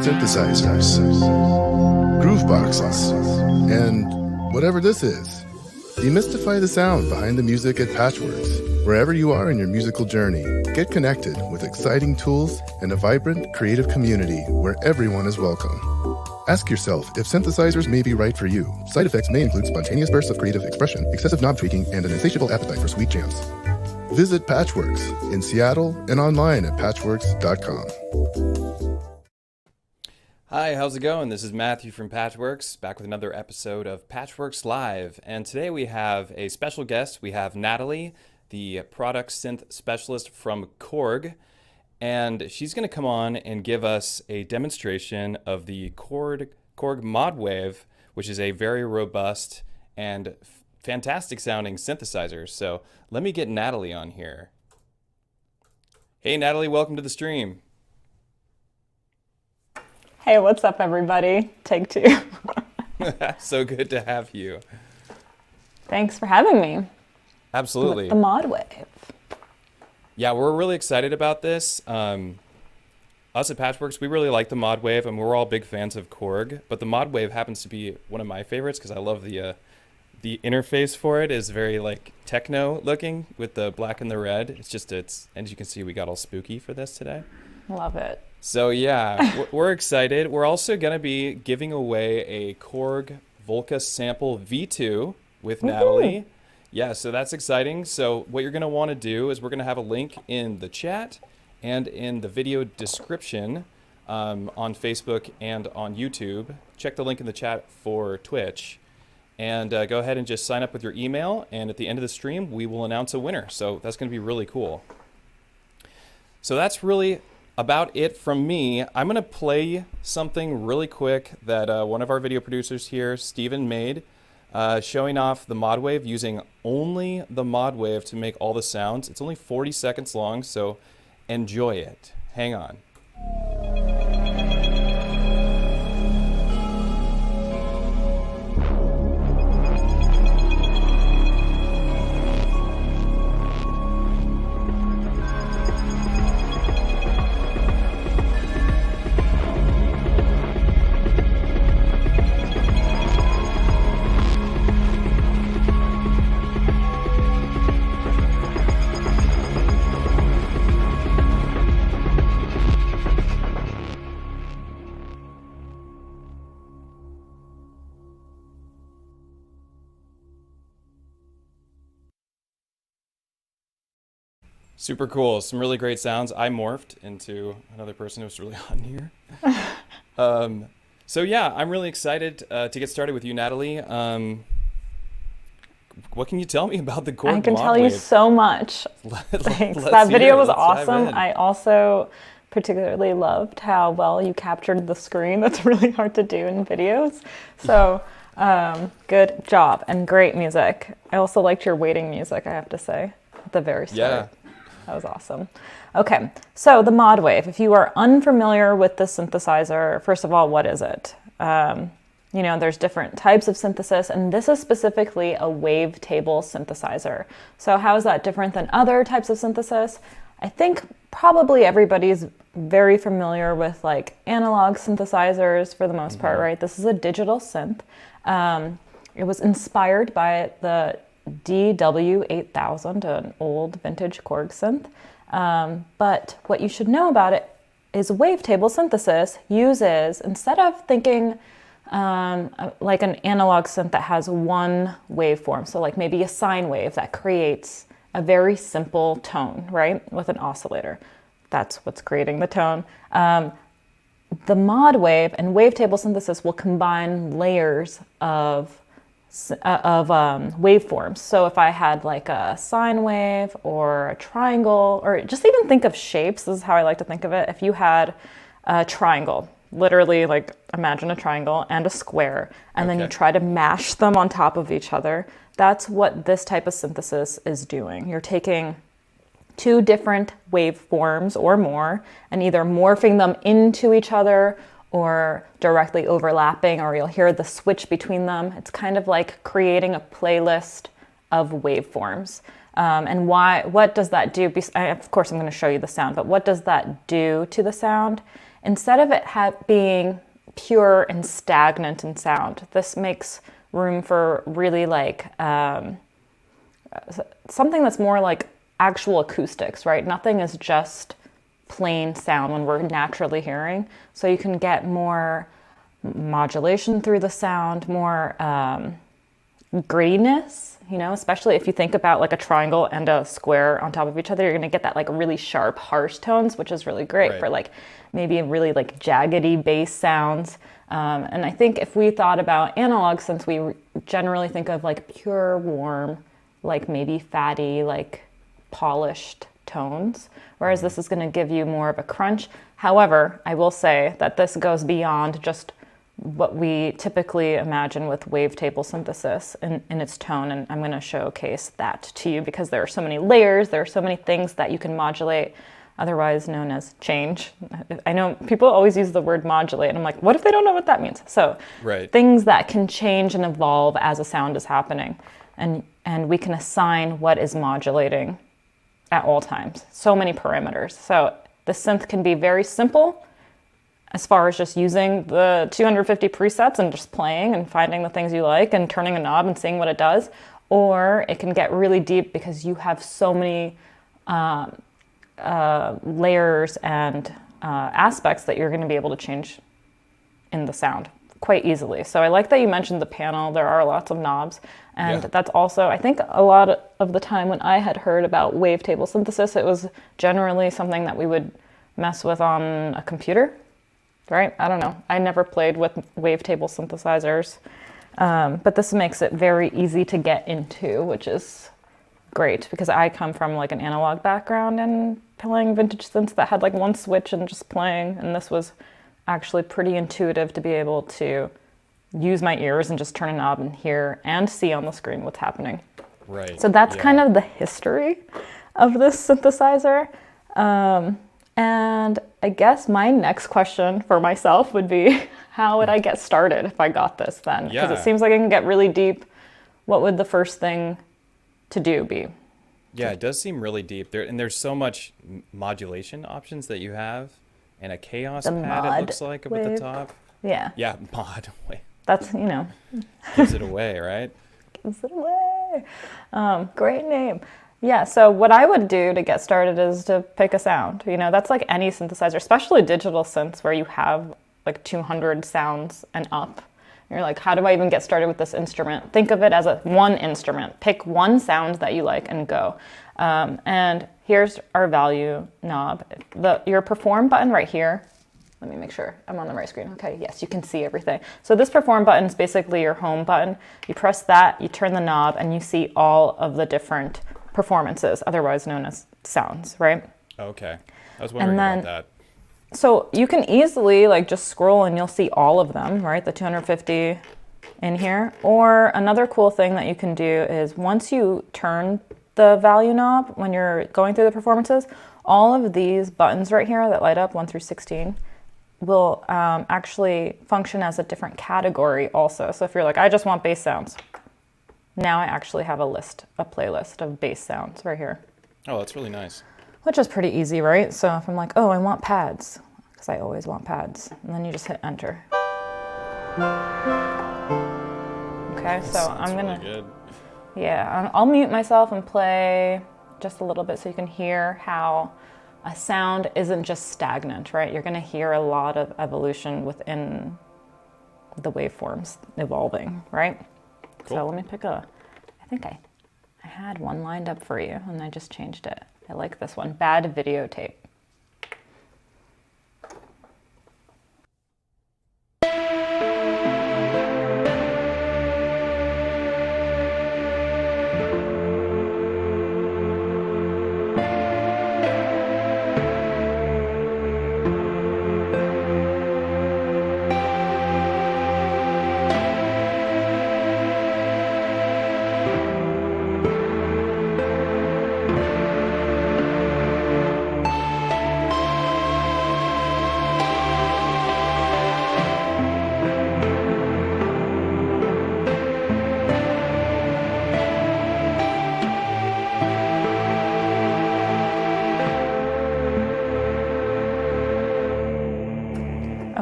synthesizers, groove boxes, and whatever this is. Demystify the sound behind the music at Patchworks. Wherever you are in your musical journey, get connected with exciting tools and a vibrant, creative community where everyone is welcome. Ask yourself if synthesizers may be right for you. Side effects may include spontaneous bursts of creative expression, excessive knob tweaking, and an insatiable appetite for sweet jams. Visit Patchworks in Seattle and online at patchworks.com. Hi, how's it going? This is Matthew from Patchworks, back with another episode of Patchworks Live. And today we have a special guest. We have Natalie, the product synth specialist from Korg. And she's going to come on and give us a demonstration of the Korg Modwave, which is a very robust and fantastic sounding synthesizer. So let me get Natalie on here. Hey Natalie, welcome to the stream. Hey, what's up everybody? Take two. So good to have you. Thanks for having me. Absolutely. With the Modwave. Yeah, we're really excited about this. Us at Patchworks, we really like the Modwave, and we're all big fans of Korg. But the Modwave happens to be one of my favorites because I love the interface for it is very like techno looking with the black and the red. It's as you can see, we got all spooky for this today. Love it. So yeah, we're excited. We're also going to be giving away a Korg Volca Sample V2 with Natalie. Yeah, so that's exciting. So what you're going to want to do is we're going to have a link in the chat and in the video description on Facebook and on YouTube. Check the link in the chat for Twitch. And go ahead and just sign up with your email. And at the end of the stream, we will announce a winner. So that's going to be really cool. So that's really about it from me. I'm going to play something really quick that one of our video producers here, Steven, made. Showing off the Modwave using only the Modwave to make all the sounds. It's only 40 seconds long, so enjoy it. Hang on. Super cool. Some really great sounds. I morphed into another person who was really hot in here. So yeah, I'm really excited to get started with you, Natalie. What can you tell me about the Korg I can Modwave? tell you so much. Thanks. That video was awesome. I also particularly loved how well you captured the screen. That's really hard to do in videos. So good job and great music. I also liked your waiting music, I have to say, at the very start. Yeah. That was awesome. Okay, so the Modwave. If you are unfamiliar with the synthesizer, first of all, what is it? There's different types of synthesis, and this is specifically a wavetable synthesizer. So how is that different than other types of synthesis? I think probably everybody's very familiar with like analog synthesizers for the most part, right? This is a digital synth. It was inspired by the DW-8000, an old vintage Korg synth. But what you should know about it is wavetable synthesis uses, instead of thinking like an analog synth that has one waveform, so like maybe a sine wave that creates a very simple tone, right, with an oscillator. That's what's creating the tone. The Modwave and wavetable synthesis will combine layers of waveforms. So if I had like a sine wave or a triangle, or just even think of shapes, this is how I like to think of it. If you had a triangle, literally like imagine a triangle and a square, and then you try to mash them on top of each other, that's what this type of synthesis is doing. You're taking two different waveforms or more and either morphing them into each other or directly overlapping, or you'll hear the switch between them. It's kind of like creating a playlist of waveforms. And what does that do? Of course, I'm going to show you the sound, but what does that do to the sound? instead of it being pure and stagnant in sound, this makes room for really like something that's more like actual acoustics, right? Nothing is just plain sound when we're naturally hearing. So you can get more modulation through the sound, more grittiness, you know, especially if you think about like a triangle and a square on top of each other, you're going to get that like really sharp, harsh tones, which is really great for like maybe really like jaggedy bass sounds. And I think if we thought about analog, since we generally think of like pure, warm, like maybe fatty, like polished tones, whereas this is going to give you more of a crunch. However, I will say that this goes beyond just what we typically imagine with wavetable synthesis in its tone, and I'm going to showcase that to you because there are so many layers, there are so many things that you can modulate, otherwise known as change. I know people always use the word modulate, and I'm like, what if they don't know what that means? So things that can change and evolve as a sound is happening, and we can assign what is modulating at all times. So many parameters. So the synth can be very simple as far as just using the 250 presets and just playing and finding the things you like and turning a knob and seeing what it does. Or it can get really deep because you have so many layers and aspects that you're going to be able to change in the sound quite easily. So I like that you mentioned the panel. There are lots of knobs. And that's also, I think a lot of the time when I had heard about wavetable synthesis, it was generally something that we would mess with on a computer, right? I don't know. I never played with wavetable synthesizers, but this makes it very easy to get into, which is great because I come from like an analog background and playing vintage synths that had like one switch and just playing, and this was actually pretty intuitive to be able to use my ears and just turn a knob and hear and see on the screen what's happening. Right. So that's kind of the history of this synthesizer. And I guess my next question for myself would be, how would I get started if I got this then? Because it seems like it can get really deep. What would the first thing to do be? Yeah, it does seem really deep. There's so much modulation options that you have, and a chaos pad, it looks like, up at the top. Yeah. Yeah, mod wave. That's, you know. Gives it away, right? Gives it away. Great name. Yeah, so what I would do to get started is to pick a sound. You know, that's like any synthesizer, especially digital synths where you have like 200 sounds and up. And you're like, how do I even get started with this instrument? Think of it as one instrument. Pick one sound that you like and go. And here's our value knob. Your perform button right here. Let me make sure I'm on the right screen. Okay, yes, you can see everything. So this perform button is basically your home button. You press that, you turn the knob, and you see all of the different performances, otherwise known as sounds, right? Okay, I was wondering about that. So you can easily like just scroll and you'll see all of them, right? The 250 in here. Or another cool thing that you can do is once you turn the value knob, when you're going through the performances, all of these buttons right here that light up 1 through 16 will actually function as a different category also. So if you're like, I just want bass sounds, now I actually have a playlist of bass sounds right here. Oh, that's really nice. Which is pretty easy, right? So if I'm like, oh, I want pads, because I always want pads, and then you just hit enter. Okay, so I'm gonna, really good. Yeah, I'll mute myself and play just a little bit so you can hear how a sound isn't just stagnant, right? You're gonna hear a lot of evolution within the waveforms evolving, right? Cool. So let me pick I think I had one lined up for you and I just changed it. I like this one, bad videotape.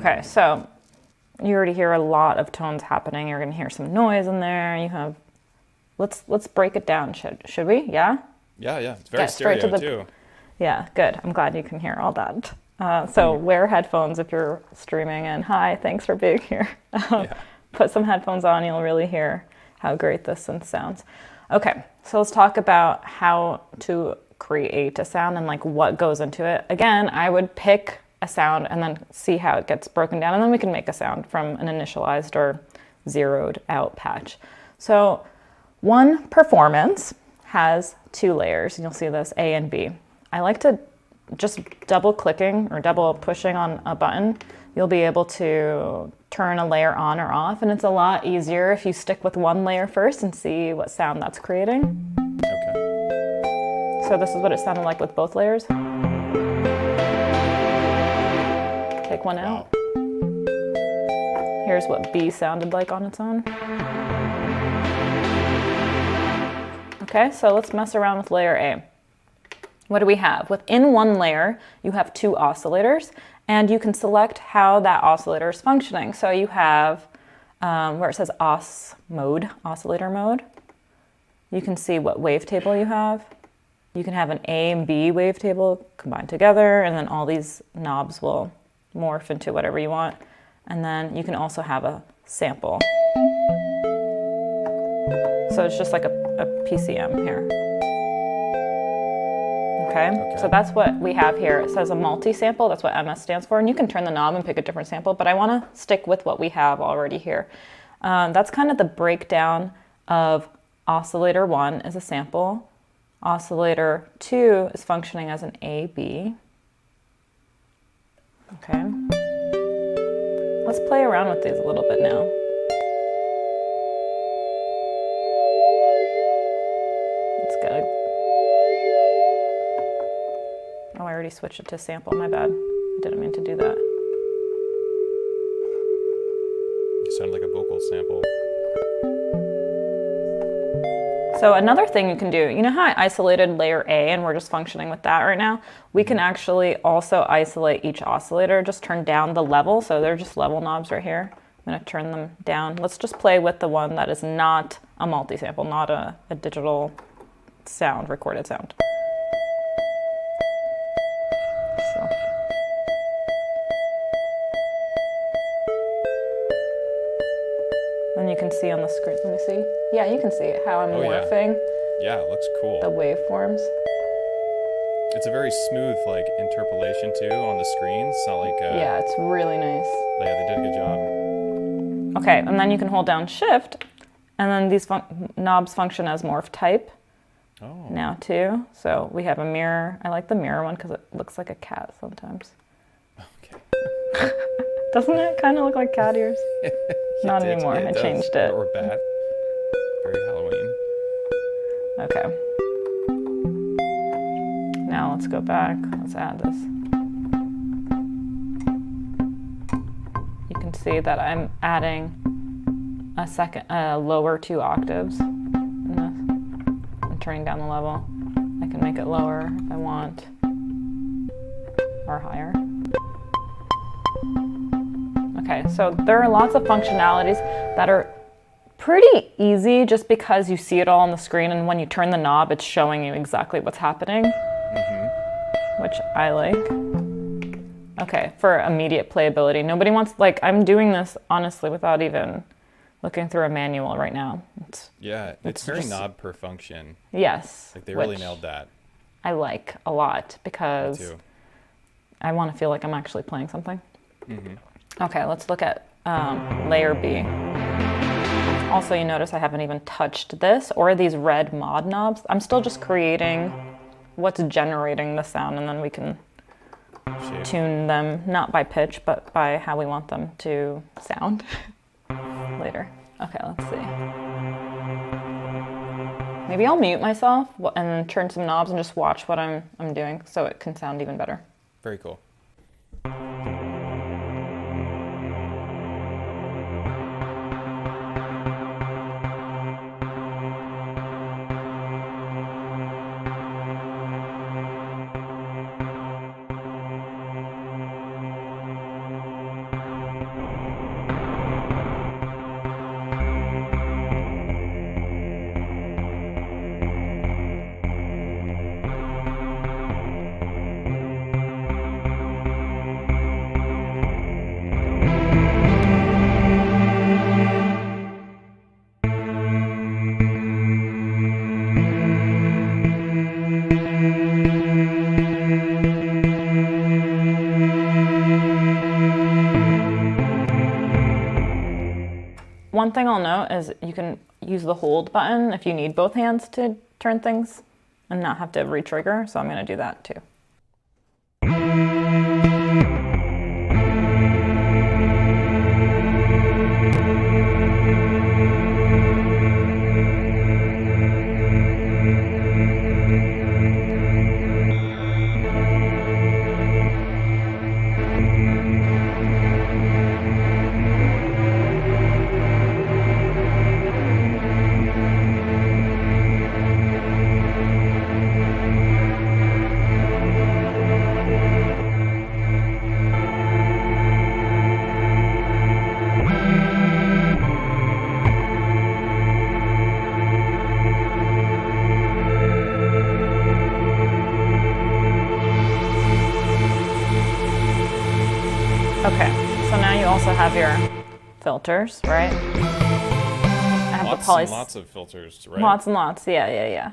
Okay, so you already hear a lot of tones happening. You're gonna hear some noise in there. You have, let's break it down. Should we? Yeah? Yeah, it's very Get straight stereo to the- too. Yeah, good. I'm glad you can hear all that. So wear headphones if you're streaming, and hi, thanks for being here. Put some headphones on, you'll really hear how great this synth sounds. Okay, so let's talk about how to create a sound and like what goes into it. Again, I would pick a sound and then see how it gets broken down, and then we can make a sound from an initialized or zeroed out patch. So one performance has 2 layers, and you'll see this A and B. I like to just double clicking or double pushing on a button, you'll be able to turn a layer on or off, and it's a lot easier if you stick with one layer first and see what sound that's creating. Okay. So this is what it sounded like with both layers. Take one out. Here's what B sounded like on its own. Okay, so let's mess around with layer A. What do we have? Within one layer, you have 2 oscillators, and you can select how that oscillator is functioning. So you have where it says oscillator mode. You can see what wavetable you have. You can have an A and B wavetable combined together, and then all these knobs will morph into whatever you want. And then you can also have a sample. So it's just like a PCM here. Okay, so that's what we have here. It says a multi-sample, that's what MS stands for, and you can turn the knob and pick a different sample, but I wanna stick with what we have already here. That's kind of the breakdown of oscillator 1 is a sample, oscillator 2 is functioning as an A-B. Okay, let's play around with these a little bit now. Let's go. Oh, I already switched it to sample, my bad. I didn't mean to do that. You sound like a vocal sample. So another thing you can do, you know how I isolated layer A and we're just functioning with that right now? We can actually also isolate each oscillator, just turn down the level. So they're just level knobs right here. I'm gonna turn them down. Let's just play with the one that is not a multi-sample, not a digital sound, recorded sound. So. And you can see on the screen, let me see. Yeah, you can see how I'm morphing Yeah, it looks cool. the waveforms. It's a very smooth like interpolation too on the screen. It's not like Yeah, it's really nice. yeah, they did a good job. Okay, and then you can hold down Shift, and then these knobs function as morph type Oh. now too. So we have a mirror. I like the mirror one because it looks like a cat sometimes. Okay. Doesn't it kind of look like cat ears? Not It anymore. I does. changed it. Or bat. Very Halloween. Okay. Now let's go back. Let's add this. You can see that I'm adding a lower 2 octaves in this. I'm turning down the level. I can make it lower if I want, or higher. Okay, so there are lots of functionalities that are pretty easy just because you see it all on the screen, and when you turn the knob, it's showing you exactly what's happening, which I like. Okay, for immediate playability, nobody wants, like, I'm doing this honestly without even looking through a manual right now. Yeah, it's very knob per function. Yes. Like they really which nailed that. I like a lot Me because too. I want to feel like I'm actually playing something. Okay, let's look at layer B. Also, you notice I haven't even touched this or these red mod knobs. I'm still just creating what's generating the sound, and then we can Shape. tune them, not by pitch, but by how we want them to sound later. Okay, let's see. Maybe I'll mute myself and then turn some knobs and just watch what I'm doing so it can sound even better. Very cool. one thing I'll note is you can use the hold button if you need both hands to turn things and not have to re-trigger, so I'm going to do that too. Okay, so now you also have your filters, right? I have Lots the and lots of filters, right? Lots and lots, yeah.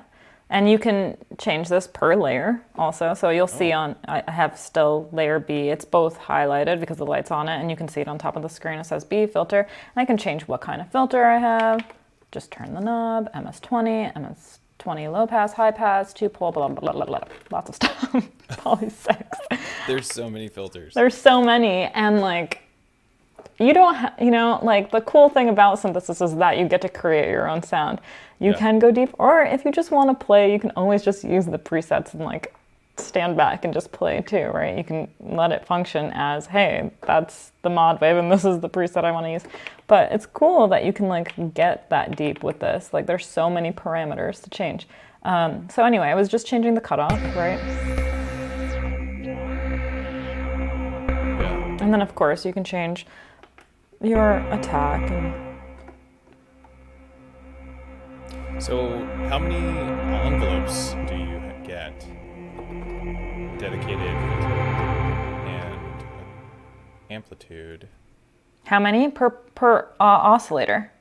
And you can change this per layer also. So you'll see I have still layer B. It's both highlighted because the light's on it, and you can see it on top of the screen. It says B filter. And I can change what kind of filter I have. Just turn the knob, MS-20, MS-20 low pass, high pass, 2-pole, blah, blah, blah, blah, blah. Lots of stuff. Poly 6. There's so many filters. There's so many, and like, you don't, like the cool thing about synthesis is that you get to create your own sound. You can go deep, or if you just want to play, you can always just use the presets and like stand back and just play too, right? You can let it function as, hey, that's the Modwave and this is the preset I want to use. But it's cool that you can like get that deep with this. Like there's so many parameters to change. So anyway, I was just changing the cutoff, right? And then of course you can change your attack. So how many envelopes do you get? Dedicated filter and amplitude. How many per oscillator?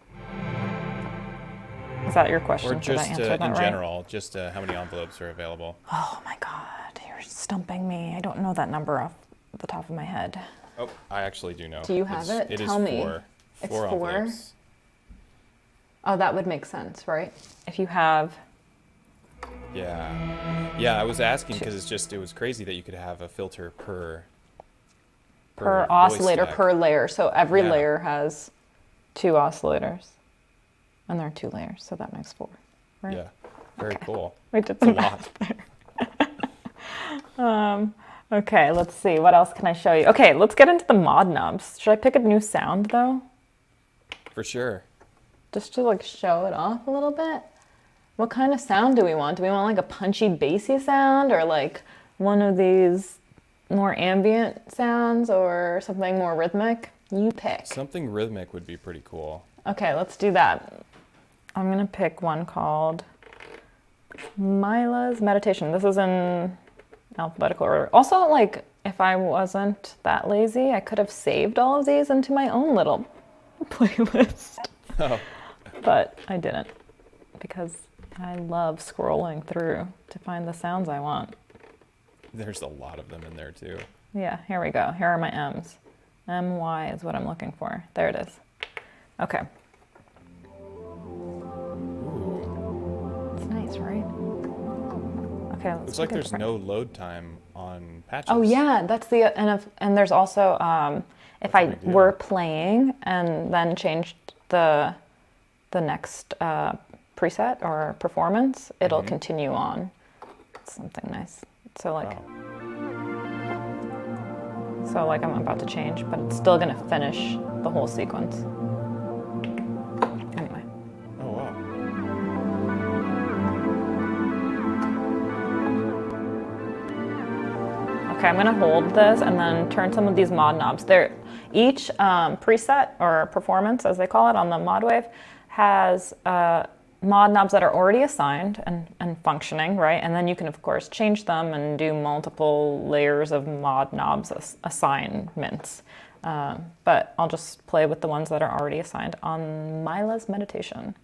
Is that your question? Or just Did I answer that in right? general, just how many envelopes are available? Oh my God, you're stumping me. I don't know that number off the top of my head. Oh, I actually do know. Do you have it? It Tell is me. four. It's Four four? envelopes. Oh, that would make sense, right? If you have... Yeah, I was asking because it was crazy that you could have a filter per Per voice oscillator, stack. per layer. So every Yeah. layer has 2 oscillators. And there are 2 layers, so that makes 4. Right? Yeah, very cool. We did It's a the lot. math there. Okay, let's see. What else can I show you? Okay, let's get into the mod knobs. Should I pick a new sound, though? For sure. Just to, like, show it off a little bit? What kind of sound do we want? Do we want, like, a punchy, bassy sound? Or, like, one of these more ambient sounds? Or something more rhythmic? You pick. Something rhythmic would be pretty cool. Okay, let's do that. I'm going to pick one called Mila's Meditation. This is in alphabetical order. Also, like, if I wasn't that lazy, I could have saved all of these into my own little playlist. Oh. But I didn't, because I love scrolling through to find the sounds I want. There's a lot of them in there too. Yeah, here we go. Here are my M's. MY is what I'm looking for. There it is. Okay. Ooh. It's nice, right? Okay, let's Looks like pick a there's different- no load time on patches. Oh yeah, that's the and there's also if That's I a big deal. were playing and then changed the next preset or performance, it'll continue on. It's something nice. So like, Wow. I'm about to change, but it's still gonna finish the whole sequence. Anyway. Oh wow. Okay, I'm gonna hold this and then turn some of these mod knobs. Each preset or performance, as they call it on the Modwave, has mod knobs that are already assigned and functioning, right? And then you can, of course, change them and do multiple layers of mod knobs assignments. But I'll just play with the ones that are already assigned on Mila's Meditation.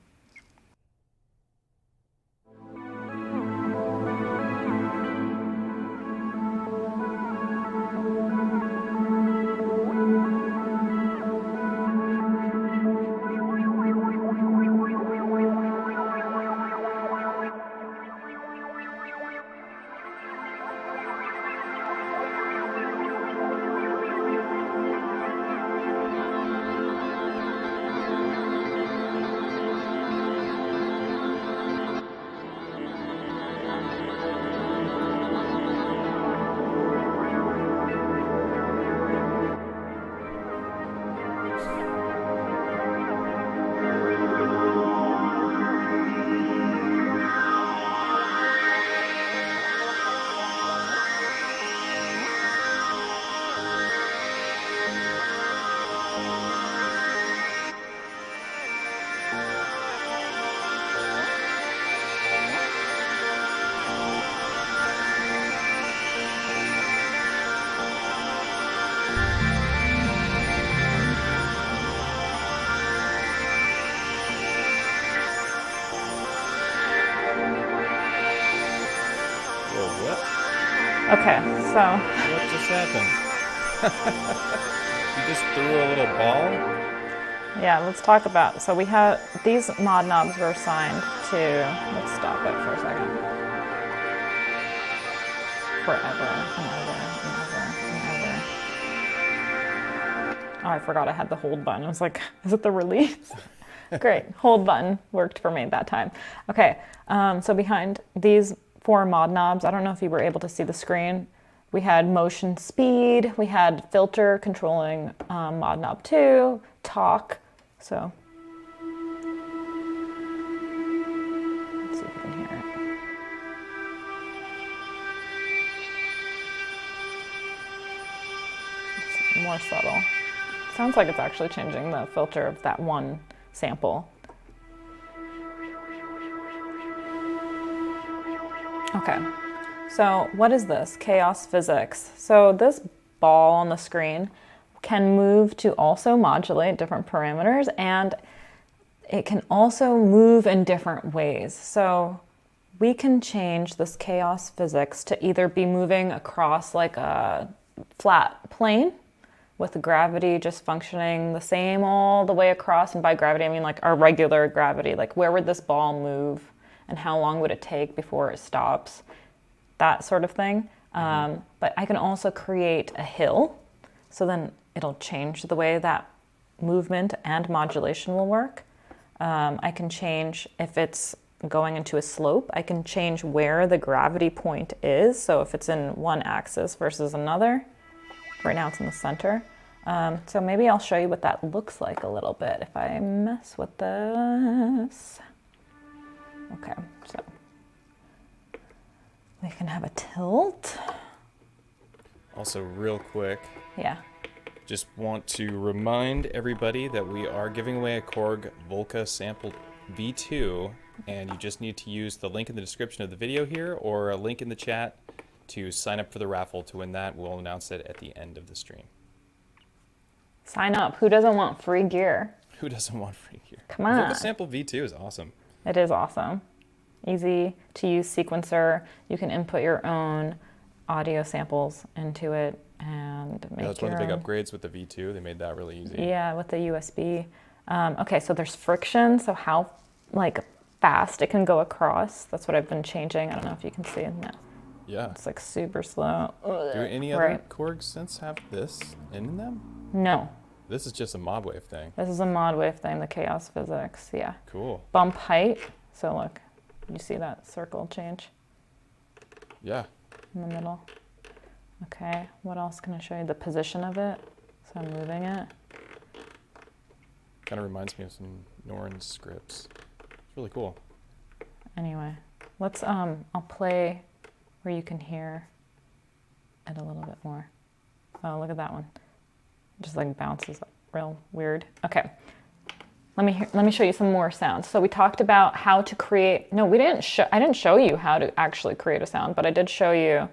Okay, so What just happened? You just threw a little ball? yeah, let's talk about, so we have, these mod knobs were assigned to, let's stop it for a second. Forever and ever and ever and ever. Oh, I forgot I had the hold button. I was like, is it the release? Great, hold button worked for me that time. Okay, so behind these 4 mod knobs, I don't know if you were able to see the screen. We had motion speed, we had filter controlling mod knob 2, talk. So let's see if you can hear it. It's more subtle. Sounds like it's actually changing the filter of that one sample. Okay, so what is this? Chaos physics. So this ball on the screen can move to also modulate different parameters, and it can also move in different ways. So we can change this chaos physics to either be moving across like a flat plane with the gravity just functioning the same all the way across. And by gravity, I mean like our regular gravity, like where would this ball move and how long would it take before it stops? That sort of thing. But I can also create a hill. So then it'll change the way that movement and modulation will work. I can change if it's going into a slope, I can change where the gravity point is. So if it's in one axis versus another, right now it's in the center. So maybe I'll show you what that looks like a little bit if I mess with this. Okay, so we can have a tilt. Also, real quick, Yeah. just want to remind everybody that we are giving away a Korg Volca Sample V2, and you just need to use the link in the description of the video here or a link in the chat to sign up for the raffle to win that. We'll announce it at the end of the stream. Sign up. Who doesn't want free gear? Who doesn't want free gear? Come on. Volca Sample V2 is awesome. It is awesome. Easy to use sequencer. You can input your own audio samples into it and make That's one of the your big upgrades with the V2. They made that really easy. Yeah, with the USB. Okay, so there's friction. So how like fast it can go across. That's what I've been changing. I don't know if you can see it. No, Yeah. it's like super slow. Do any other Right. Korg synths have this in them? No, This is just a Modwave thing. this is a Modwave thing, the chaos physics. Yeah. Cool. Bump height. So look, you see that circle change Yeah. in the middle? Okay, what else can I show you? The position of it. So I'm moving it. Kind of reminds me of some Norn scripts. It's really cool. Anyway, let's I'll play where you can hear it a little bit more. Oh, look at that one. Just like bounces up real weird. Okay. Let me show you some more sounds. So we talked about how to create, no, I didn't show you how to actually create a sound, but I did show you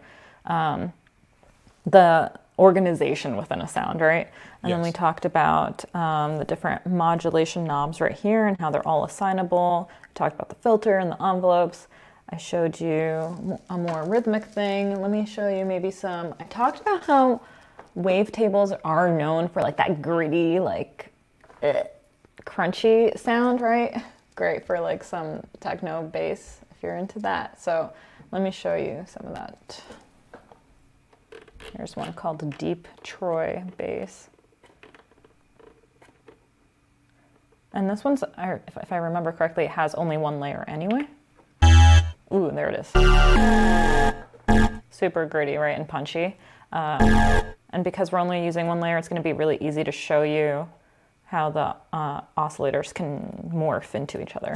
the organization within a sound, right? And then we Yes. talked about the different modulation knobs right here and how they're all assignable. We talked about the filter and the envelopes. I showed you a more rhythmic thing. Let me show you maybe some, I talked about how wavetables are known for like that gritty, like crunchy sound, right? Great for like some techno bass if you're into that. So let me show you some of that. Here's one called Deep Troy Bass. And this one's, if I remember correctly, it has only one layer anyway. Ooh, there it is. Super gritty, right, and punchy. And because we're only using one layer, it's going to be really easy to show you how the oscillators can morph into each other.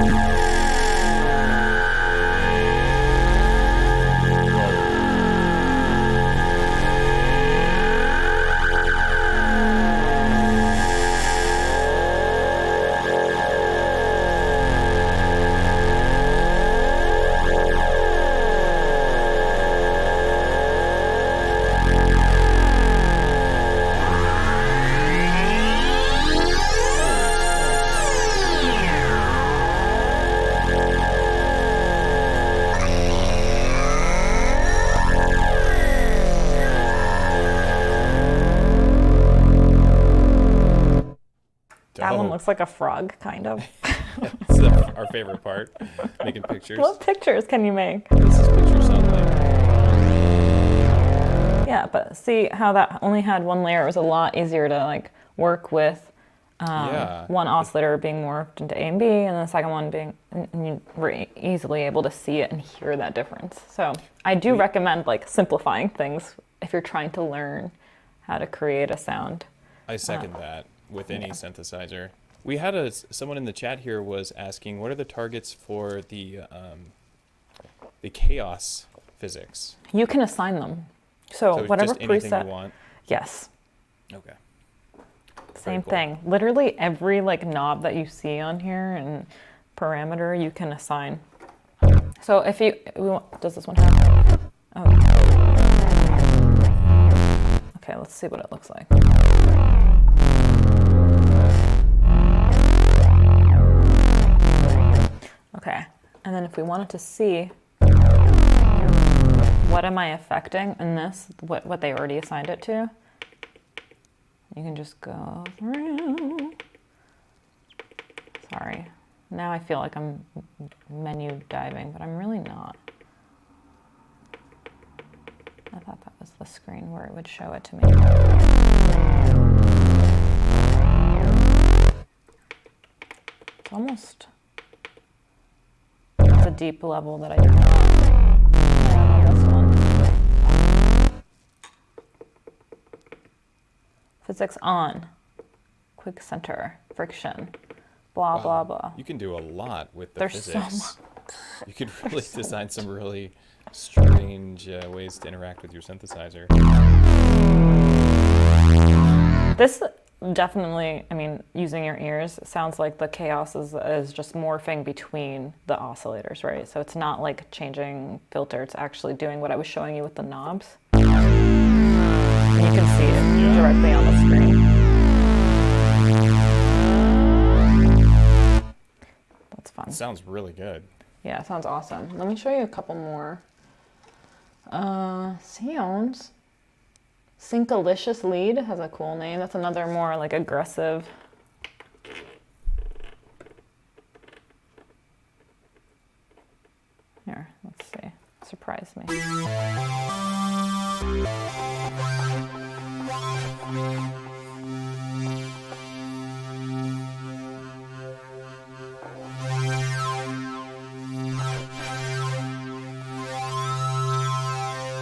That one Dope. looks like a frog, kind of. It's our favorite part, making pictures. What pictures can you make? This is picture sunlight. Yeah, but see how that only had one layer? It was a lot easier to like work with Yeah. one oscillator being morphed into A and B, and the second one being, and you were easily able to see it and hear that difference. So I do recommend like simplifying things if you're trying to learn how to create a sound. I second that with any synthesizer. We had someone in the chat here was asking, what are the targets for the chaos physics? You can assign them. So whatever just anything preset. you want. Yes. Okay. Same cool. thing. Literally every like knob that you see on here and parameter you can assign. So if you, does this one have? Oh. Okay, let's see what it looks like. Okay, and then if we wanted to see what am I affecting in this, what they already assigned it to, you can just go through. Sorry. Now I feel like I'm menu diving, but I'm really not. I thought that was the screen where it would show it to me. It's almost a deep level that I do not have on this one. Physics on, quick center, friction, blah, blah, blah. You can do a lot with the There's physics. so much. You could really design some really strange ways to interact with your synthesizer. This definitely, I mean, using your ears, sounds like the chaos is just morphing between the oscillators, right? So it's not like changing filter, it's actually doing what I was showing you with the knobs. And you can see it directly on the screen. That's fun. It sounds really good. Yeah, it sounds awesome. Let me show you a couple more sounds. Syncolicious lead has a cool name. That's another more like aggressive. Here, let's see. Surprise me.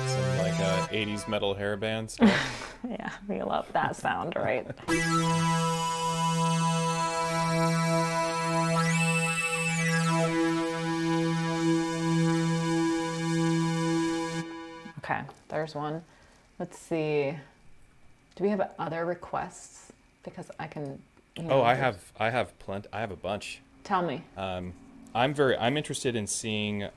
Some like 80s metal hair band stuff. Yeah, we love that sound, right? Okay, there's one. Let's see. Do we have other requests? Because I can. You know, Oh, I have plenty. I have a bunch. Tell me. I'm interested in seeing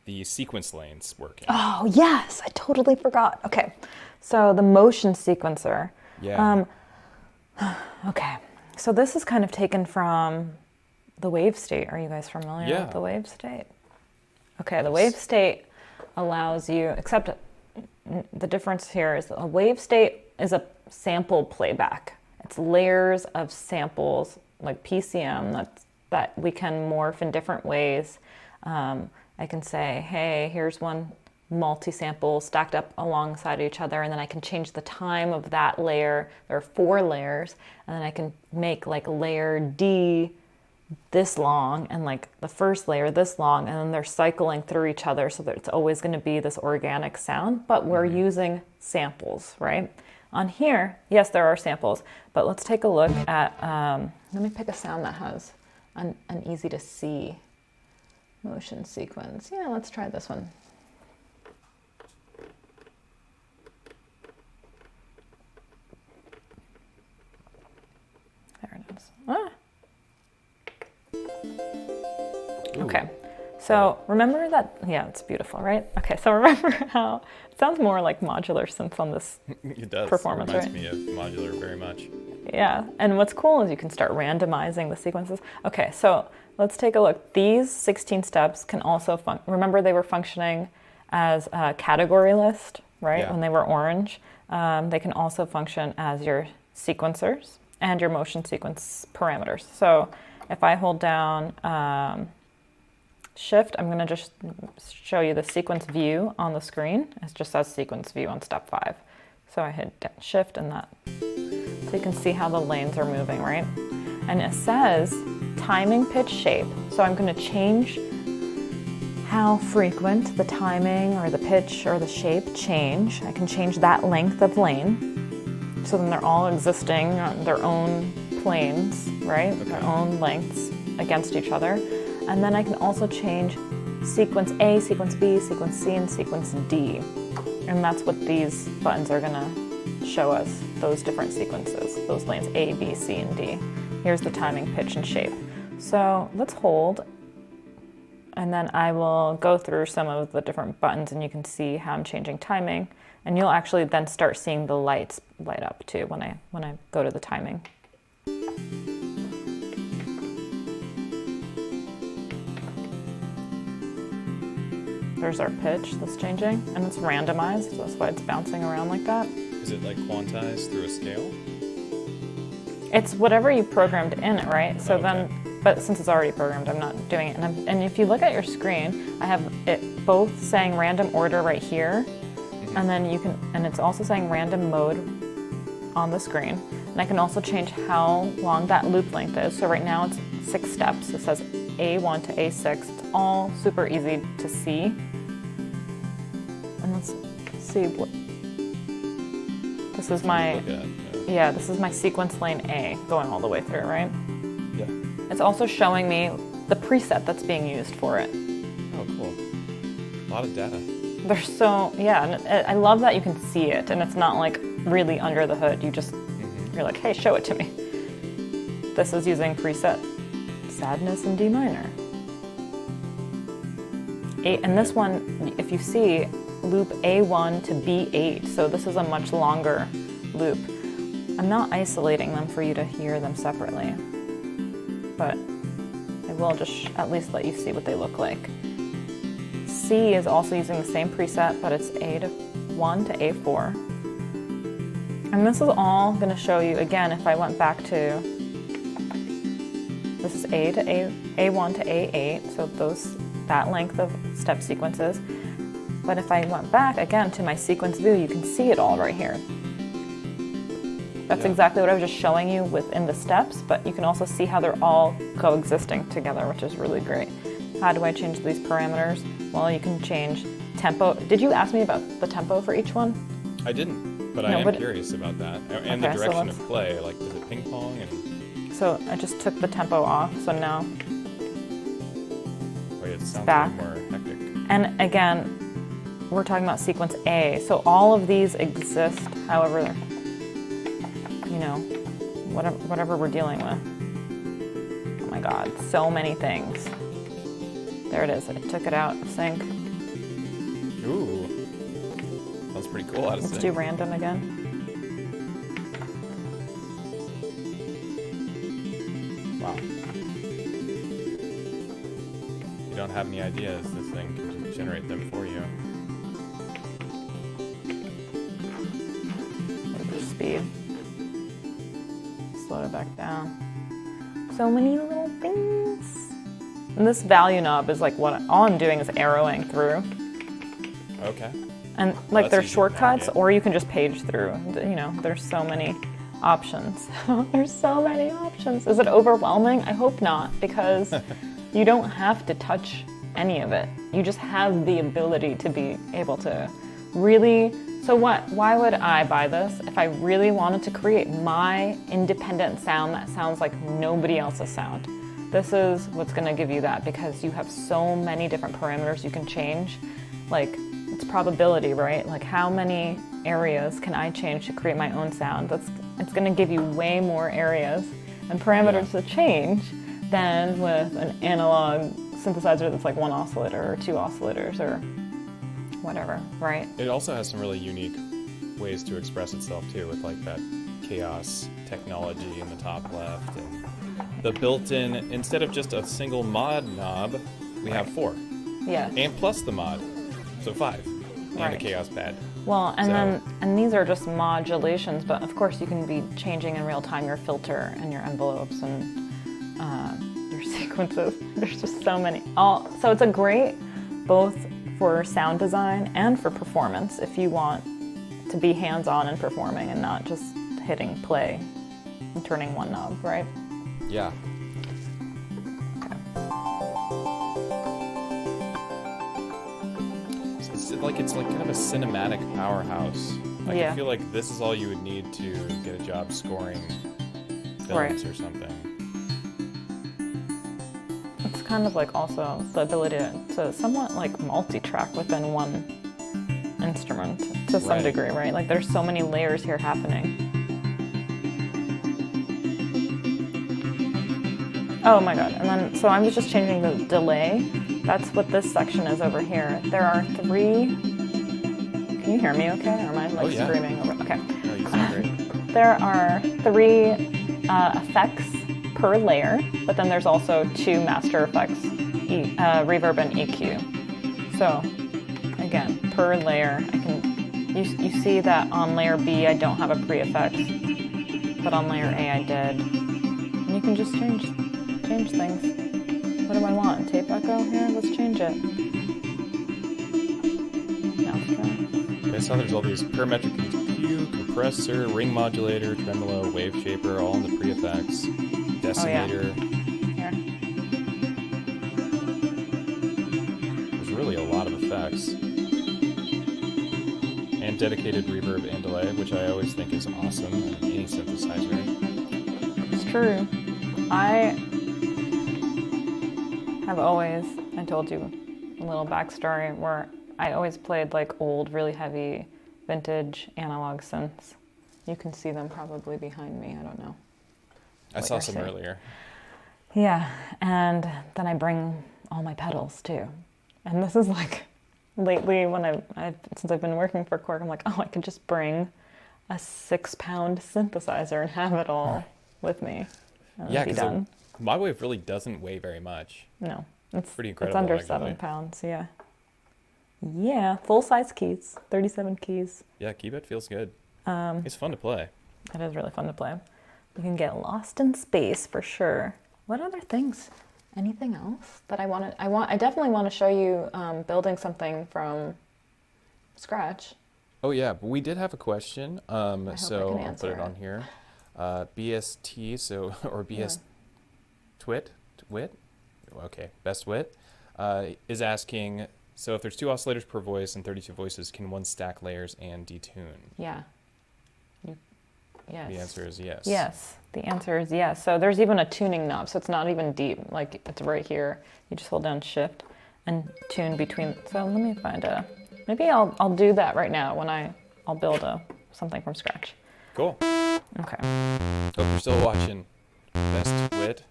the sequence lanes working. Oh, yes, I totally forgot. Okay, so the motion sequencer. Yeah. Okay, so this is kind of taken from the wave state. Are you guys familiar with the wave state? Okay, the wave state allows you, except the difference here is a wave state is a sample playback. It's layers of samples, like PCM, that we can morph in different ways. I can say, hey, here's one multi-sample stacked up alongside each other, and then I can change the time of that layer. There are 4 layers, and then I can make like layer D this long and like the first layer this long, and then they're cycling through each other so that it's always going to be this organic sound, but we're using samples, right? On here, yes, there are samples, but let's take a look at, let me pick a sound that has an easy to see motion sequence. Yeah, let's try this one. There it is. Ah. Okay, so remember that, yeah, it's beautiful, right? Okay, so remember how, it sounds more like modular synth on this It does. performance, It reminds right? me of modular very much. Yeah, and what's cool is you can start randomizing the sequences. Okay, so let's take a look. These 16 steps can also, remember they were functioning as a category list, right? Yeah. When they were orange. They can also function as your sequencers. and your motion sequence parameters. So if I hold down Shift, I'm going to just show you the sequence view on the screen. It just says sequence view on step 5. So I hit Shift and that. So you can see how the lanes are moving, right? And it says timing, pitch, shape. So I'm going to change how frequent the timing or the pitch or the shape change. I can change that length of lane. So then they're all existing on their own planes, right? Okay. Their own lengths against each other. And then I can also change sequence A, sequence B, sequence C, and sequence D. And that's what these buttons are gonna show us, those different sequences, those lanes A, B, C, and D. Here's the timing, pitch, and shape. So let's hold, and then I will go through some of the different buttons and you can see how I'm changing timing. And you'll actually then start seeing the lights light up too when I go to the timing. There's our pitch that's changing, and it's randomized, so that's why it's bouncing around like that. Is it like quantized through a scale? It's whatever you programmed in it, right? So okay. then, but since it's already programmed, I'm not doing it. And if you look at your screen, I have it both saying random order right here, and then you can, and it's also saying random mode on the screen. And I can also change how long that loop length is. So right now it's 6 steps. It says A1 to A6. It's all super easy to see. And let's see what, this is my, yeah, this is my sequence lane A going all the way through, right? Yeah. It's also showing me the preset that's being used for it. Oh, cool. A lot of data. They're so, yeah, and I love that you can see it, and it's not like really under the hood. You just, you're like, hey, show it to me. This is using preset sadness in D minor. And this one, if you see, loop A1 to B8, so this is a much longer loop. I'm not isolating them for you to hear them separately, but I will just at least let you see what they look like. C is also using the same preset, but it's A1 to A4. And this is all going to show you, again, if I went back to, this is A1 to A8, so that length of step sequences. But if I went back, again, to my sequence view, you can see it all right here. That's exactly what I was just showing you within the steps, but you can also see how they're all coexisting together, which is really great. How do I change these parameters? Well, you can change tempo. Did you ask me about the tempo for each one? I didn't, but I am curious about that. And the direction of play, like is it ping pong? And so I just took the tempo off, so now it sounds back. More hectic. And again, we're talking about sequence A, so all of these exist however, you know, whatever we're dealing with. Oh my God, so many things. There it is, I took it out of sync. Ooh, sounds pretty cool out of sync. Let's do random again. Wow. You don't have any ideas, this thing can just generate them for you. Speed. Slow it back down. So many little things. And this value knob is like all I'm doing is arrowing through. Okay. And like there's shortcuts, or you can just page through. You know, there's so many options. There's so many options. Is it overwhelming? I hope not, because you don't have to touch any of it. You just have the ability to be able to really. So why would I buy this? If I really wanted to create my independent sound that sounds like nobody else's sound. This is what's gonna give you that, because you have so many different parameters you can change. Like, it's probability, right? Like, how many areas can I change to create my own sound? It's gonna give you way more areas and parameters to change than with an analog synthesizer that's like 1 oscillator or 2 oscillators or whatever, right? It also has some really unique ways to express itself too, with like that chaos technology in the top left, and the built-in, instead of just a single mod knob, we have 4. Yeah. And plus the mod, so 5. And a chaos pad. Well, and So- then these are just modulations, but of course you can be changing in real time your filter and your envelopes and your sequences. There's just so many. So it's a great both for sound design and for performance if you want to be hands-on and performing and not just hitting play and turning one knob, right? Yeah. It's like kind of a cinematic powerhouse. Like Yeah. I feel like this is all you would need to get a job scoring films Right. or something. It's kind of like also the ability to somewhat like multi-track within one instrument to some Right. degree, right? Like there's so many layers here happening. Oh my god, and then, so I was just changing the delay. That's what this section is over here. There are 3, can you hear me okay? Or am I like Oh, yeah. screaming over? Okay. No, you sound great. There are 3 effects per layer, but then there's also 2 master effects, reverb and EQ. So again, per layer, you see that on layer B I don't have a pre-effect, but on layer A I did. And you can just change things. What do I want? Tape echo here? Let's change it. I saw there's all these parametric EQ, compressor, ring modulator, tremolo, wave shaper, all in the pre-effects, decimator. Here. There's really a lot of effects. And dedicated reverb and delay, which I always think is awesome in any synthesizer. It's true. I have always, I told you a little backstory where I always played like old, really heavy, vintage analog synths. You can see them probably behind me, I don't know. I what saw you're some saying. earlier. Yeah, and then I bring all my pedals too. And this is like, lately when since I've been working for Korg, I'm like, oh, I could just bring a 6-pound synthesizer and have it all with me. And Yeah, be because done. Modwave really doesn't weigh very much. No, it's Pretty It's incredible, under actually. 7 pounds, yeah. Yeah, full-size keys, 37 keys. Yeah, keyboard feels good. It's fun to play. It is really fun to play. You can get lost in space for sure. What other things? Anything else that I definitely want to show you building something from scratch. Oh yeah, but we did have a question, hope I so can I'll put answer it on here. BST, or BS Twit, okay, Best Wit, is asking, so if there's 2 oscillators per voice and 32 voices, can one stack layers and detune? Yeah. Yes. The answer is yes. Yes, the answer is yes. So there's even a tuning knob, so it's not even deep, like it's right here. You just hold down shift and tune between. So let me find maybe I'll do that right now when I'll build something from scratch. Cool. Okay. Hope you're still watching Best Wit.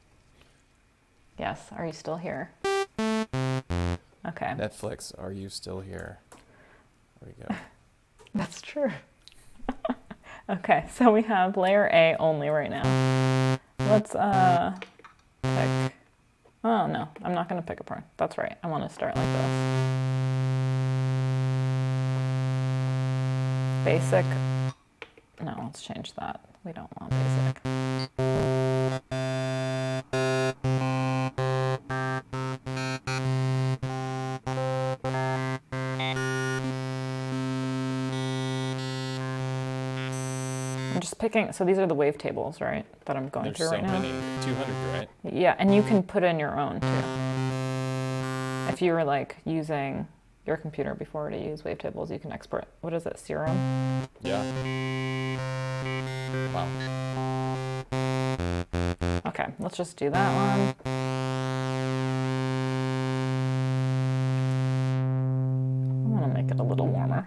Yes, are you still here? Okay. Netflix, are you still here? There we go. That's true. Okay, so we have layer A only right now. Let's pick. Oh no, I'm not gonna pick a part. That's right. I want to start like this. Basic. No, let's change that. We don't want basic. I'm just picking, so these are the wavetables, right, that I'm going There's through so right now. many, 200, right? Yeah, and you can put in your own too. If you were like using your computer before to use wavetables, you can export, what is it, Serum? Yeah. Wow. Okay, let's just do that one. I want to make it a little warmer.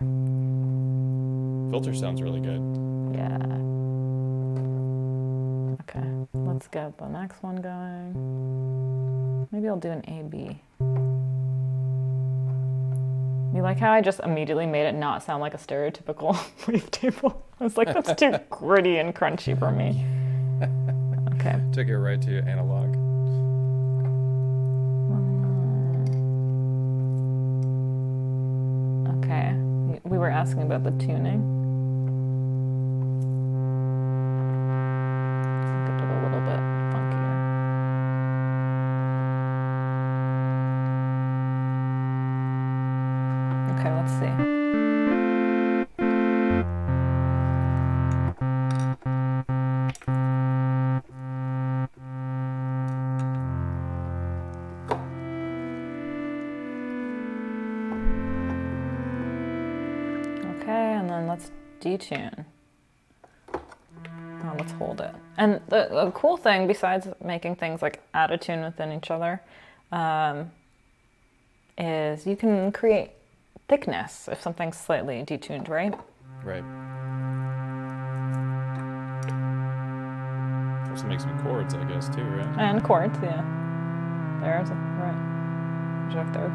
Filter sounds really good. Yeah. Okay, let's get the next one going. Maybe I'll do an A-B. You like how I just immediately made it not sound like a stereotypical wavetable? I was like, that's too gritty and crunchy for me. Okay. Took it right to analog. Okay. We were were asking about the tuning. Let's get it a little bit funkier. Okay, let's see. Okay, and then let's detune. Oh, let's hold it. And the cool thing, besides making things like out of tune within each other, is you can create thickness if something's slightly detuned, right? Right. Also make some chords, I guess, too, right? And chords, yeah. There's right. Projector.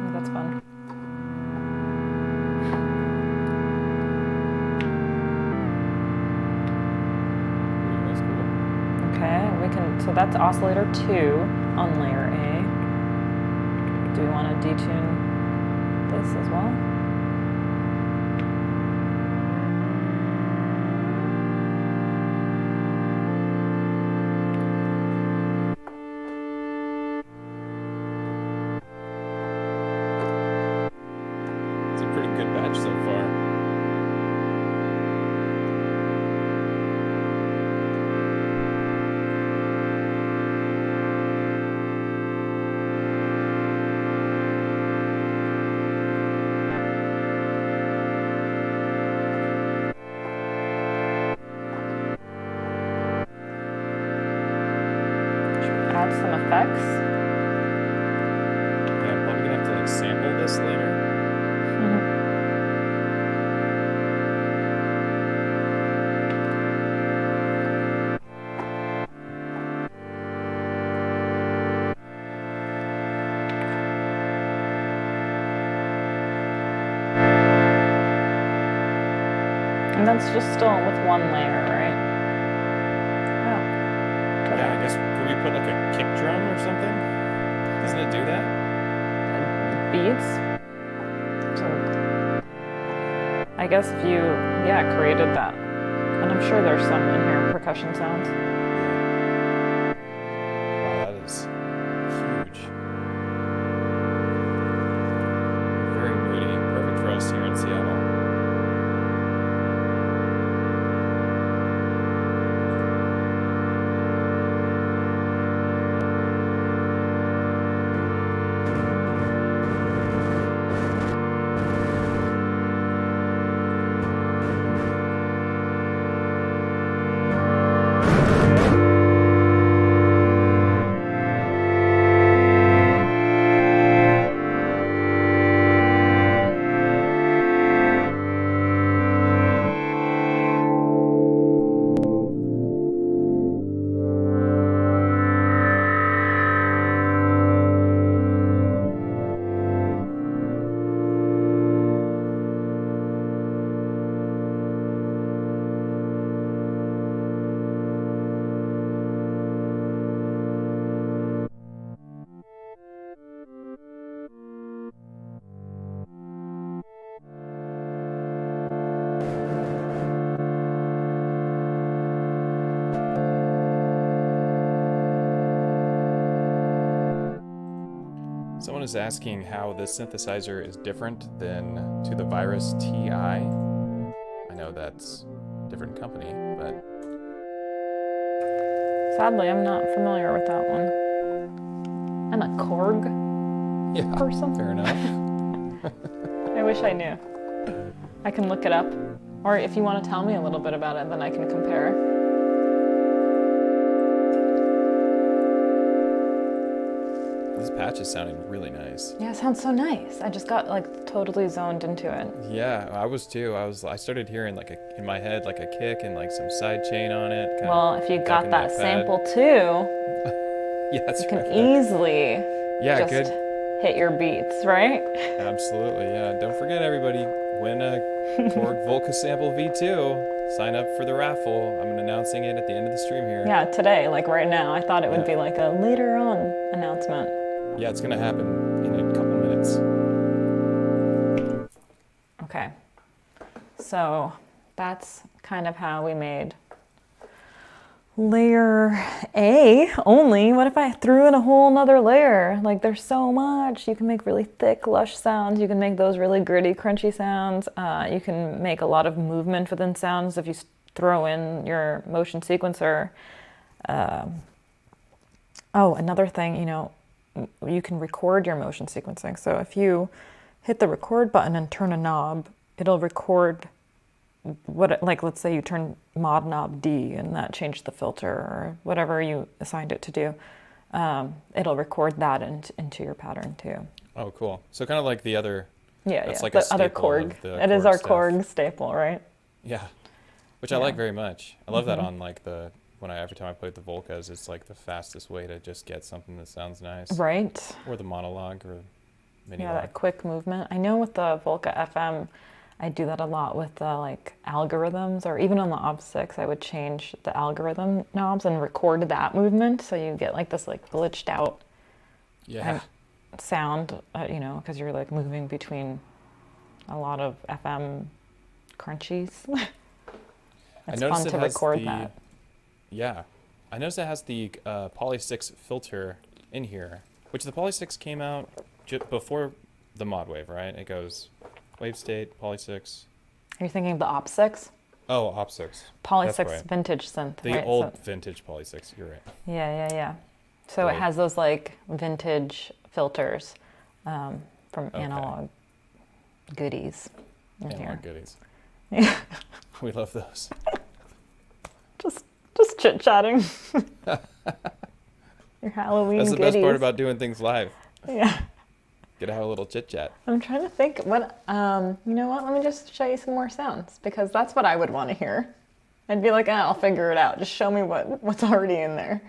Oh, that's fun. Ooh, that's cool. Okay, we can, so that's oscillator 2 on layer A. Do we want to detune this as well? It's a pretty good batch so far. Add some effects. Yeah, I'm probably gonna have to like sample this later. And that's just still with one layer, right? Yeah. Yeah, I guess could we put like a kick drum or something? Doesn't it do that? Beats. So I guess if you, yeah, created that. And I'm sure there's some in here, percussion sounds. Wow, that is huge. Very moody. Perfect for us here in Seattle. Someone is asking how this synthesizer is different than to the Virus TI. I know that's a different company, but Sadly, I'm not familiar with that one. I'm a Korg yeah, person. fair enough. I wish I knew. I can look it up. Or if you want to tell me a little bit about it, then I can compare. This patch is sounding really nice. Yeah, it sounds so nice. I just got like totally zoned into it. Yeah, I was too. I started hearing like in my head like a kick and like some side chain on it. Well, if you got that sample too, yeah, that's you can right. easily Yeah, just hit your beats, right? Absolutely, yeah. Don't forget, everybody, win a Korg Volca Sample V2. Sign up for the raffle. I'm announcing it at the end of the stream here. Yeah, today, like right now. I thought it would be like a later on announcement. Yeah, it's gonna happen in a couple minutes. So that's kind of how we made layer A only. What if I threw in a whole nother layer? Like, there's so much. You can make really thick, lush sounds. You can make those really gritty, crunchy sounds. You can make a lot of movement within sounds if you throw in your motion sequencer. Oh, another thing, you know, you can record your motion sequencing. So if you hit the record button and turn a knob, it'll record what, like, let's say you turn mod knob D and that changed the filter or whatever you assigned it to do. It'll record that into your pattern too. Oh, cool. So kind of like the other. Yeah, that's yeah. like The a other staple Korg. of the It is Korg our stuff. Korg staple, right? Yeah, which Yeah. I like very much. I love that on like every time I play the Volcas, it's like the fastest way to just get something that sounds nice. Right. Or the monologue or mini Yeah, log. that quick movement. I know with the Volca FM, I do that a lot with the like algorithms, or even on the Op6, I would change the algorithm knobs and record that movement, so you get like this like glitched out Yeah. sound, you know, because you're like moving between a lot of FM crunchies. It's fun to record that. Yeah. I noticed it has the Poly 6 filter in here, which the Poly 6 came out before the Modwave, right? It goes wave state, Poly 6. Are you thinking of the Op6? Oh, Op 6. Poly That's 6 right. vintage synth, The right? old So, vintage Poly 6, you're right. yeah. So Right. it has those like vintage filters from Okay. analog goodies in here. Analog goodies. Yeah. We love those. Just chit-chatting. Your Halloween That's the goodies. best part about doing things live. Yeah. Get to have a little chit chat. I'm trying to think what, you know what, let me just show you some more sounds, because that's what I would want to hear. I'd be like, I'll figure it out. Just show me what's already in there.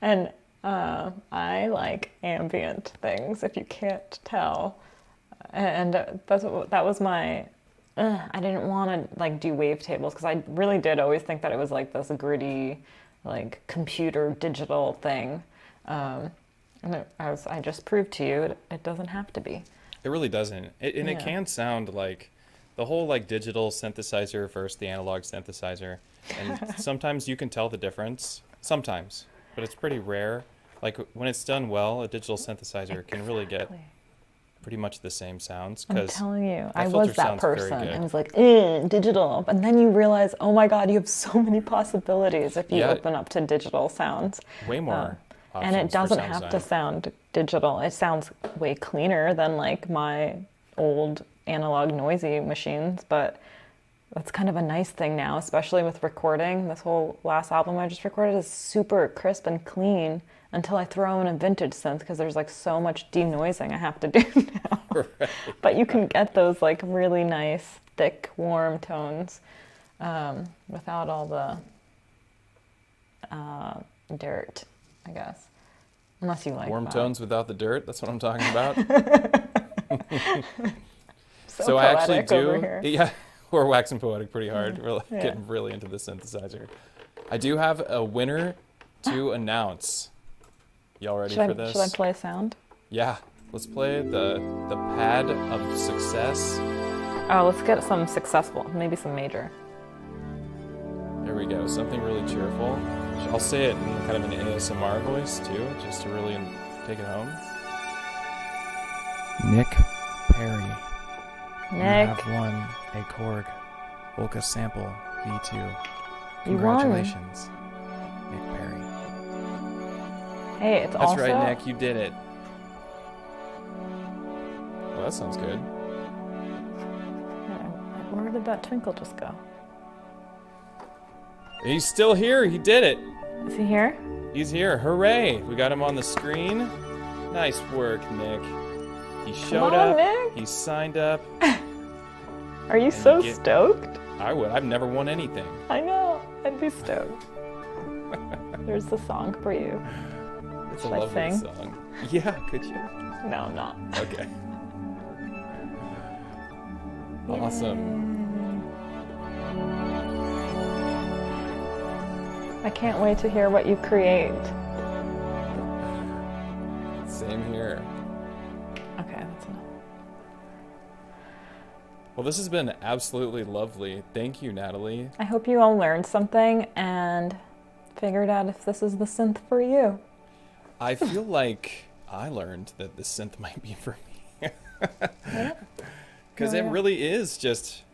And I like ambient things, if you can't tell. And that was my, I didn't want to like do wavetables, because I really did always think that it was like this gritty, like computer digital thing. And as I just proved to you, it doesn't have to be. It really doesn't. It Yeah. can sound like the whole like digital synthesizer versus the analog synthesizer. And sometimes you can tell the difference. Sometimes. But it's pretty rare. Like when it's done well, a digital synthesizer can really get Exactly. pretty much the same sounds. I'm 'Cause telling you, I that was filter that sounds very person. good. I was like, digital. And then you realize, oh my God, you have so many possibilities if you Yeah. open up to digital sounds. Way more And it options for doesn't sound have to design. sound digital. It sounds way cleaner than like my old analog noisy machines, but that's kind of a nice thing now, especially with recording. This whole last album I just recorded is super crisp and clean until I throw in a vintage synth, because there's like so much denoising I have to do now. Right. But you can get those like really nice, thick, warm tones without all the dirt, I guess. Unless you like Warm that. tones without the dirt. That's what I'm talking about. So I actually poetic over do. here. Yeah, we're waxing poetic pretty hard. We're like getting really into the synthesizer. I do have a winner to announce. Y'all ready for this? Should I play sound? Yeah, let's play the pad of success. Oh, let's get some successful, maybe some major. There we go. Something really cheerful. I'll say it in kind of an ASMR voice too, just to really take it home. Nick Perry. Nick, You have won a Korg Volca Sample V2. You won. Congratulations, Nick Perry. hey, it's That's also... right, Nick. You did it. Well, that sounds good. Where did that twinkle just go? He's still here. He did it. Is he here? He's here. Hooray. We got him on the screen. Nice work, Nick. He showed on, up. Nick. He signed up. Are you so get- stoked? I would. I've never won anything. I know. I'd be stoked. There's the song for you. It's Should a I lovely sing? song. Yeah, could you? No, I'm not. Okay. Awesome. I can't wait to hear what you create. Same here. Okay, that's enough. Well, this has been absolutely lovely. Thank you, Natalie. I hope you all learned something and figured out if this is the synth for you. I feel like I learned that the synth might be for me. Because it really is just,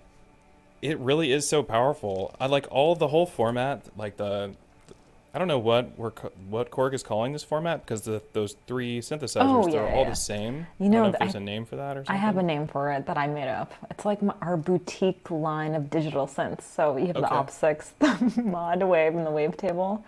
it really is so powerful. I like the whole format, like I don't know what Korg is calling this format, because those three synthesizers, they're all the same. You know, I don't know if there's a name for that or something. I have a name for it that I made up. It's like our boutique line of digital synths. So you have the Op6, the Modwave, and the Wavetable.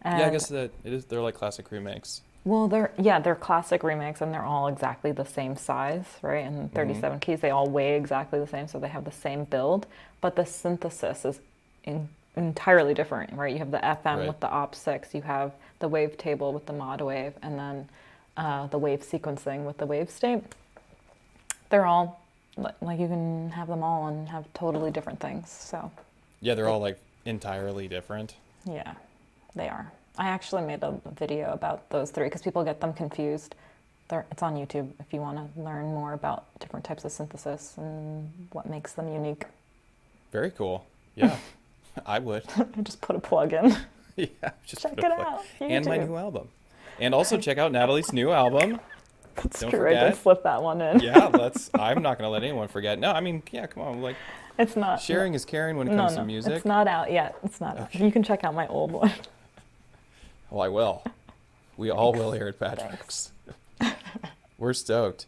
And yeah, I guess that it is. They're like classic remakes. Well, they're classic remakes, and they're all exactly the same size, right? And 37 keys, they all weigh exactly the same, so they have the same build. But the synthesis is entirely different, right? You have the FM with the Op6, you have the Wavetable with the Modwave, and then the wave sequencing with the wave state. They're all like, you can have them all and have totally different things. So yeah, they're all like entirely different. Yeah, they are. I actually made a video about those three because people get them confused. It's on YouTube if you want to learn more about different types of synthesis and what makes them unique. Very cool. Yeah, I would. I just put a plug in. Yeah, just check it out. And my new album. And also check out Natalie's new album. That's Don't true. forget. I did slip that one in. Yeah, I'm not going to let anyone forget. No, I mean, yeah, come on. Like, it's not. Sharing is caring when it comes to music. It's not out yet. It's not out. You can check out my old one. Well, I will. We all will here at Patrick's. We're stoked.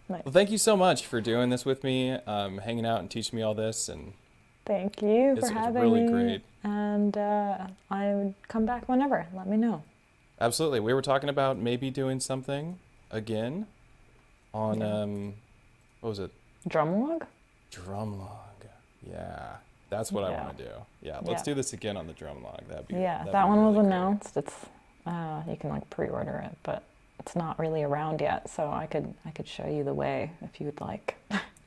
Nice. Well, thank you so much for doing this with me, hanging out and teaching me all this. And thank you for having really me. Great. And I would come back whenever. Let me know. Absolutely. We were talking about maybe doing something again on, what was it? Drumlog? Drumlog. Yeah. That's what I want to do. Yeah, let's do this again on the Drumlog. That'd be that one was announced. It's you can like pre-order it, but it's not really around yet. So I could show you the way if you'd like.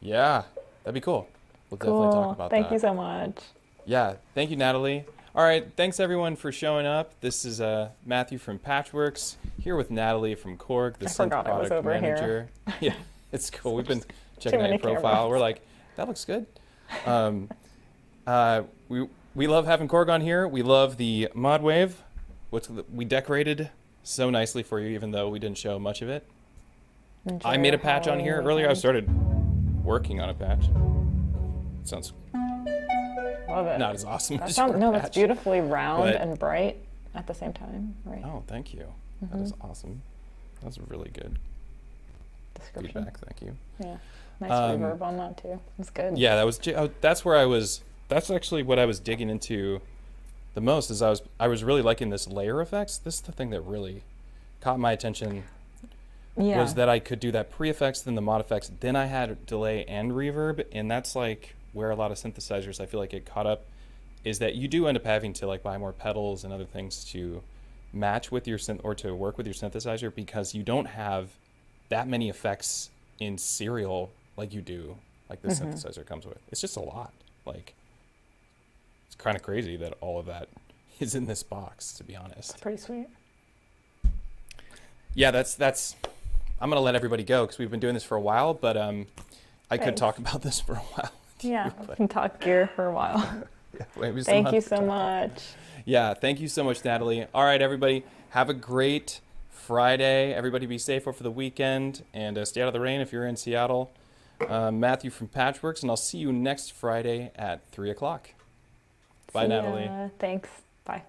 Yeah, that'd be cool. We'll definitely talk about that. Thank you so much. Yeah, thank you, Natalie. All right, thanks everyone for showing up. This is Matthew from Patchworks here with Natalie from Korg, the synth product manager. Yeah, it's cool. We've been checking out your profile. Cameras. We're like, that looks good. We love having Korg on here. We love the Modwave, which we decorated so nicely for you, even though we didn't show much of it. I made a patch on here earlier. I started working on a patch. It sounds love it. Not as awesome that as sounds, your No, patch, that's beautifully round and bright at the same time, right? Oh, thank you. That is awesome. That's really good Description. feedback. Thank you. Yeah, nice reverb on that too. It's good. Yeah, that's where I was. That's actually what I was digging into the most. Is I was really liking this layer effects. This is the thing that really caught my attention. Yeah. Was that I could do that pre-effects, then the mod effects, then I had delay and reverb, and that's like where a lot of synthesizers I feel like get caught up, is that you do end up having to like buy more pedals and other things to match with your synth or to work with your synthesizer, because you don't have that many effects in serial like you do, like the synthesizer comes with. It's just a lot. Like, it's kind of crazy that all of that is in this box, to be honest. It's pretty sweet. Yeah, that's I'm gonna let everybody go because we've been doing this for a while, but I could talk about this for a while. Yeah, we can talk gear for a while. Yeah, maybe thank you so much. Yeah, thank you so much, Natalie. All right, everybody, have a great Friday. Everybody be safe over the weekend, and stay out of the rain if you're in Seattle. Matthew from Patchworks, and I'll see you next Friday at 3 o'clock. Bye, Natalie. Thanks. Bye.